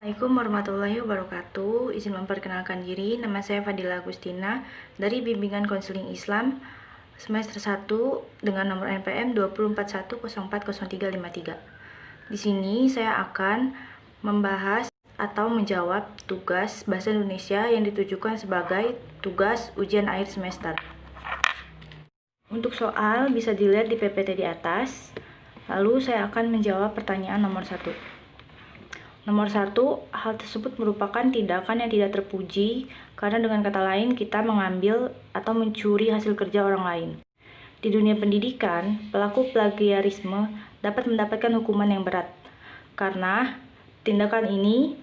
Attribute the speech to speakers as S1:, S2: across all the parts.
S1: Assalamualaikum warahmatullahi wabarakatuh. Izin memperkenalkan diri, nama saya Fadila Agustina dari Bimbingan Konseling Islam semester 1 dengan nomor NPM 241040353. Di sini saya akan membahas atau menjawab tugas bahasa Indonesia yang ditujukan sebagai tugas ujian akhir semester. Untuk soal bisa dilihat di PPT di atas. Lalu saya akan menjawab pertanyaan nomor 1. Nomor 1, hal tersebut merupakan tindakan yang tidak terpuji karena dengan kata lain kita mengambil atau mencuri hasil kerja orang lain. Di dunia pendidikan, pelaku plagiarisme dapat mendapatkan hukuman yang berat karena tindakan ini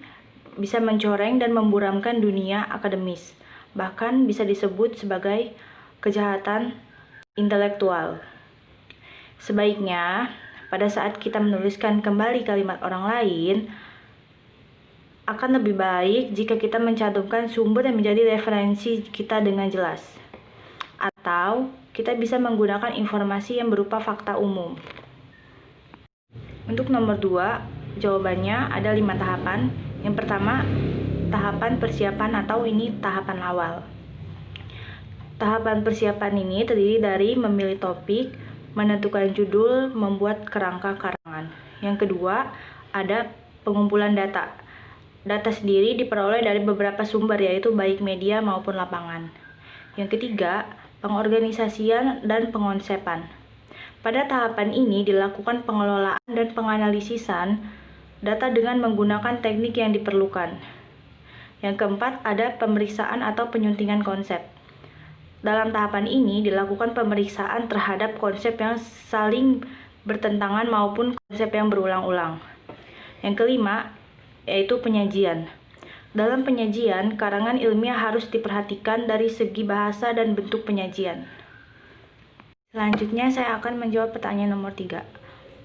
S1: bisa mencoreng dan memburamkan dunia akademis, bahkan bisa disebut sebagai kejahatan intelektual. Sebaiknya, pada saat kita menuliskan kembali kalimat orang lain, akan lebih baik jika kita mencantumkan sumber yang menjadi referensi kita dengan jelas. Atau kita bisa menggunakan informasi yang berupa fakta umum. Untuk nomor 2, jawabannya ada 5 tahapan. Yang pertama, tahapan persiapan atau ini tahapan awal. Tahapan persiapan ini terdiri dari memilih topik, menentukan judul, membuat kerangka karangan. Yang kedua, ada pengumpulan data. Data sendiri diperoleh dari beberapa sumber, yaitu baik media maupun lapangan. Yang ketiga, pengorganisasian dan pengonsepan. Pada tahapan ini dilakukan pengelolaan dan penganalisisan data dengan menggunakan teknik yang diperlukan. Yang keempat, ada pemeriksaan atau penyuntingan konsep. Dalam tahapan ini dilakukan pemeriksaan terhadap konsep yang saling bertentangan maupun konsep yang berulang-ulang. Yang kelima, yaitu penyajian. Dalam penyajian, karangan ilmiah harus diperhatikan dari segi bahasa dan bentuk penyajian. Selanjutnya saya akan menjawab pertanyaan nomor 3.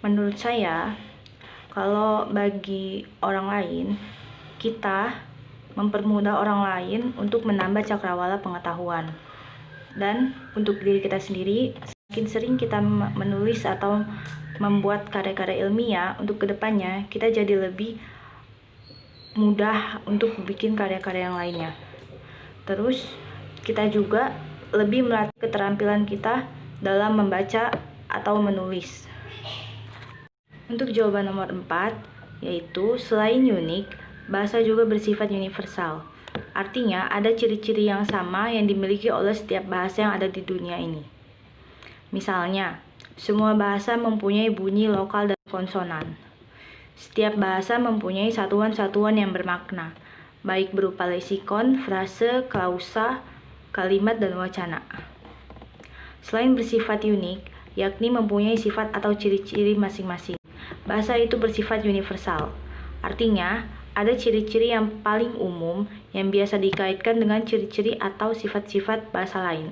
S1: Menurut saya, kalau bagi orang lain, kita mempermudah orang lain untuk menambah cakrawala pengetahuan. Dan untuk diri kita sendiri, semakin sering kita menulis atau membuat karya-karya ilmiah, untuk kedepannya kita jadi lebih mudah untuk bikin karya-karya yang lainnya. Terus kita juga lebih melatih keterampilan kita dalam membaca atau menulis. Untuk jawaban nomor 4, yaitu selain unik, bahasa juga bersifat universal. Artinya ada ciri-ciri yang sama yang dimiliki oleh setiap bahasa yang ada di dunia ini. Misalnya, semua bahasa mempunyai bunyi lokal dan konsonan. Setiap bahasa mempunyai satuan-satuan yang bermakna, baik berupa leksikon, frase, klausa, kalimat, dan wacana. Selain bersifat unik, yakni mempunyai sifat atau ciri-ciri masing-masing, bahasa itu bersifat universal. Artinya, ada ciri-ciri yang paling umum yang biasa dikaitkan dengan ciri-ciri atau sifat-sifat bahasa lain.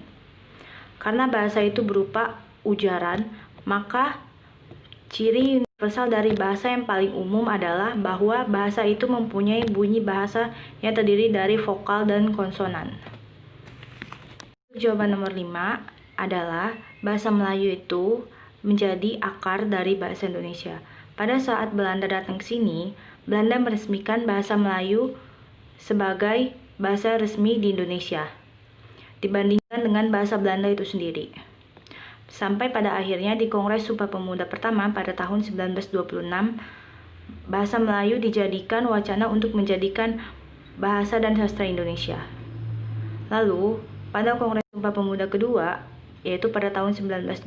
S1: Karena bahasa itu berupa ujaran, maka ciri universal dari bahasa yang paling umum adalah bahwa bahasa itu mempunyai bunyi bahasa yang terdiri dari vokal dan konsonan. Jawaban nomor 5 adalah bahasa Melayu itu menjadi akar dari bahasa Indonesia. Pada saat Belanda datang ke sini, Belanda meresmikan bahasa Melayu sebagai bahasa resmi di Indonesia dibandingkan dengan bahasa Belanda itu sendiri. Sampai pada akhirnya di Kongres Sumpah Pemuda pertama pada tahun 1926, bahasa Melayu dijadikan wacana untuk menjadikan bahasa dan sastra Indonesia. Lalu, pada Kongres Sumpah Pemuda kedua, yaitu pada tahun 1928,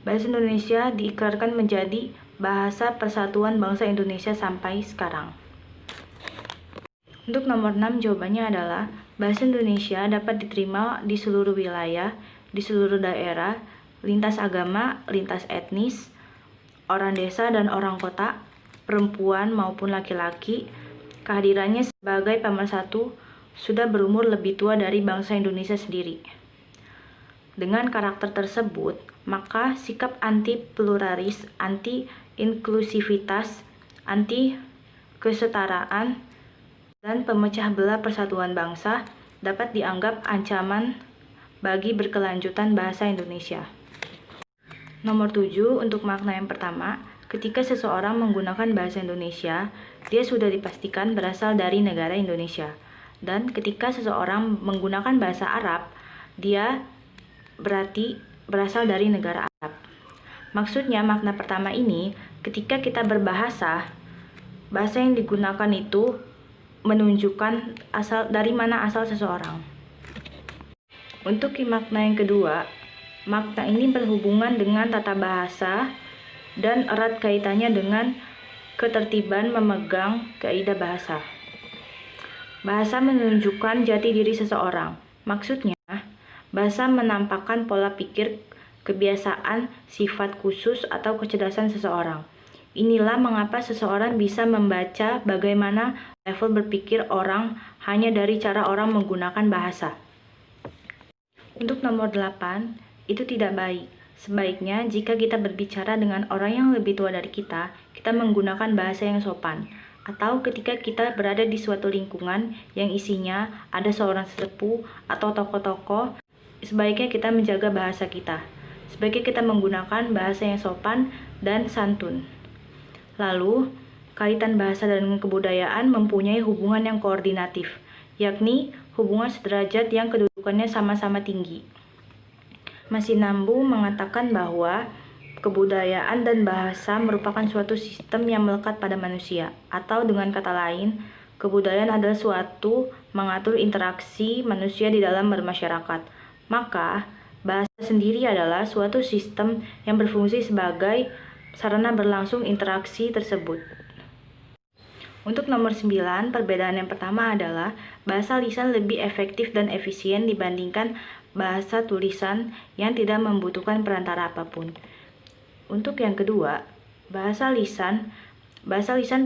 S1: bahasa Indonesia diikrarkan menjadi bahasa Persatuan Bangsa Indonesia sampai sekarang. Untuk nomor 6, jawabannya adalah bahasa Indonesia dapat diterima di seluruh wilayah, di seluruh daerah, lintas agama, lintas etnis, orang desa dan orang kota, perempuan maupun laki-laki. Kehadirannya sebagai pemersatu sudah berumur lebih tua dari bangsa Indonesia sendiri. Dengan karakter tersebut, maka sikap anti-pluralis, anti-inklusivitas, anti-kesetaraan, dan pemecah belah persatuan bangsa dapat dianggap ancaman bagi berkelanjutan bahasa Indonesia. Nomor 7, untuk makna yang pertama, ketika seseorang menggunakan bahasa Indonesia, dia sudah dipastikan berasal dari negara Indonesia. Dan ketika seseorang menggunakan bahasa Arab, dia berarti berasal dari negara Arab. Maksudnya, makna pertama ini, ketika kita berbahasa, bahasa yang digunakan itu menunjukkan dari mana asal seseorang. Untuk makna yang kedua, makna ini berhubungan dengan tata bahasa dan erat kaitannya dengan ketertiban memegang kaidah bahasa. Bahasa menunjukkan jati diri seseorang. Maksudnya, bahasa menampakkan pola pikir, kebiasaan, sifat khusus, atau kecerdasan seseorang. Inilah mengapa seseorang bisa membaca bagaimana level berpikir orang hanya dari cara orang menggunakan bahasa. Untuk nomor 8, itu tidak baik. Sebaiknya jika kita berbicara dengan orang yang lebih tua dari kita menggunakan bahasa yang sopan. Atau ketika kita berada di suatu lingkungan yang isinya ada seorang sesepuh atau tokoh-tokoh, sebaiknya kita menjaga bahasa kita. Sebaiknya kita menggunakan bahasa yang sopan dan santun. Lalu, kaitan bahasa dan kebudayaan mempunyai hubungan yang koordinatif, yakni hubungan sederajat yang kedudukannya sama-sama tinggi. Masih Nambu mengatakan bahwa kebudayaan dan bahasa merupakan suatu sistem yang melekat pada manusia, atau dengan kata lain, kebudayaan adalah suatu mengatur interaksi manusia di dalam bermasyarakat. Maka, bahasa sendiri adalah suatu sistem yang berfungsi sebagai sarana berlangsung interaksi tersebut. Untuk nomor 9, perbedaan yang pertama adalah bahasa lisan lebih efektif dan efisien dibandingkan bahasa tulisan yang tidak membutuhkan perantara apapun. Untuk yang kedua, bahasa lisan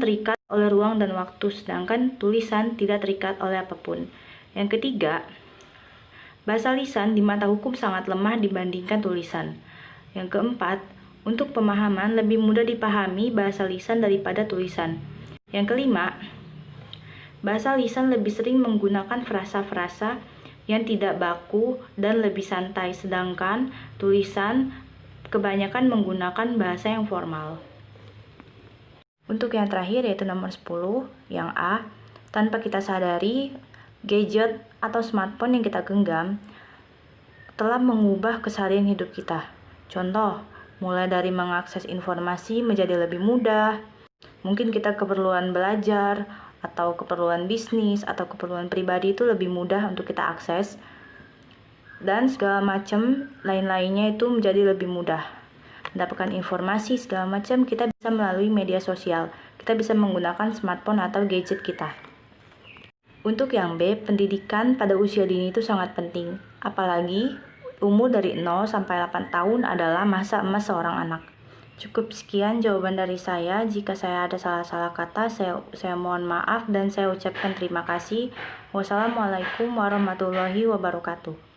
S1: terikat oleh ruang dan waktu, sedangkan tulisan tidak terikat oleh apapun. Yang ketiga, bahasa lisan di mata hukum sangat lemah dibandingkan tulisan. Yang keempat, untuk pemahaman lebih mudah dipahami bahasa lisan daripada tulisan. Yang kelima, bahasa lisan lebih sering menggunakan frasa-frasa yang tidak baku dan lebih santai, sedangkan tulisan kebanyakan menggunakan bahasa yang formal. Untuk yang terakhir yaitu nomor 10, yang A, tanpa kita sadari, gadget atau smartphone yang kita genggam telah mengubah keseharian hidup kita. Contoh, mulai dari mengakses informasi menjadi lebih mudah, mungkin kita keperluan belajar, atau keperluan bisnis, atau keperluan pribadi itu lebih mudah untuk kita akses. Dan segala macam lain-lainnya itu menjadi lebih mudah. Mendapatkan informasi segala macam kita bisa melalui media sosial. Kita bisa menggunakan smartphone atau gadget kita. Untuk yang B, pendidikan pada usia dini itu sangat penting. Apalagi umur dari 0 sampai 8 tahun adalah masa emas seorang anak. Cukup sekian jawaban dari saya. Jika saya ada salah-salah kata, saya mohon maaf dan saya ucapkan terima kasih. Wassalamualaikum warahmatullahi wabarakatuh.